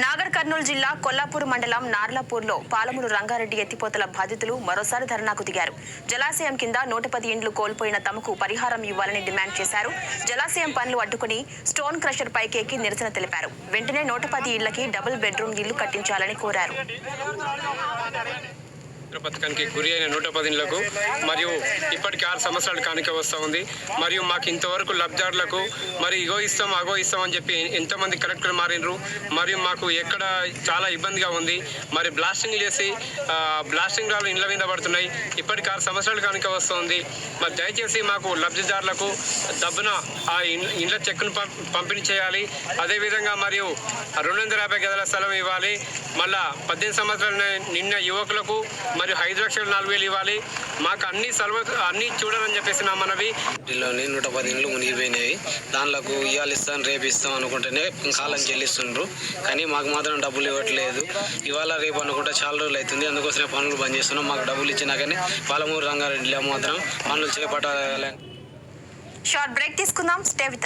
నాగర్ కర్నూలు జిల్లా కొల్లాపూర్ మండలం నార్లాపూర్లో పాలమూరు రంగారెడ్డి ఎత్తిపోతల బాధితులు మరోసారి ధర్నాకు దిగారు. జలాశయం కింద 110 ఇండ్లు కోల్పోయిన తమకు పరిహారం ఇవ్వాలని డిమాండ్ చేశారు. జలాశయం పనులు అడ్డుకుని స్టోన్ క్రషర్ పైకెక్కి నిరసన తెలిపారు. వెంటనే 110 ఇళ్లకి డబుల్ బెడ్రూమ్ ఇల్లు కట్టించాలని కోరారు. పథకానికి గురి అయిన 110 ఇళ్లకు మరియు ఇప్పటికి 6 సంవత్సరాలు కానిక వస్తూ ఉంది. మరియు మాకు ఇంతవరకు లబ్ధిదారులకు మరి ఇగో ఇస్తాం అగో ఇస్తాం అని చెప్పి ఎంతమంది కలెక్టర్ మారినరు. మరియు మాకు ఎక్కడ చాలా ఇబ్బందిగా ఉంది. మరి బ్లాస్టింగ్ చేసి బ్లాస్టింగ్ రాళ్ళు ఇండ్ల మీద పడుతున్నాయి. ఇప్పటికి 6 సంవత్సరాలు కానిక వస్తుంది. మరి దయచేసి మాకు లబ్ధిదారులకు దబ్బున ఆ ఇండ్ల చెక్కును పంపిణీ చేయాలి. అదేవిధంగా మరియు 250 గదుల స్థలం ఇవ్వాలి. మళ్ళా 18 సంవత్సరాలు నిన్న యువకులకు మరియు 5,04,000 ఇవ్వాలి. మాకు అన్ని చూడాలని చెప్పేసి నా మనవి. 110 ఇండ్లు మునిగిపోయినాయి. దానిలకు ఇవాళ ఇస్తాను రేపు ఇస్తాం అనుకుంటేనే కాలం చెల్లిస్తుండ్రు. కానీ మాకు మాత్రం డబ్బులు ఇవ్వట్లేదు. ఇవాళ రేపు అనుకుంటే చాలా రోజులు అవుతుంది. అందుకోసమే పనులు బంద్ చేస్తున్నాం. మాకు డబ్బులు ఇచ్చినా కానీ పాలమూరు రంగారెడ్డిలో మాత్రం పనులు చేపట్టాలి. షార్ట్ బ్రేక్ తీసుకుందాం. Stay with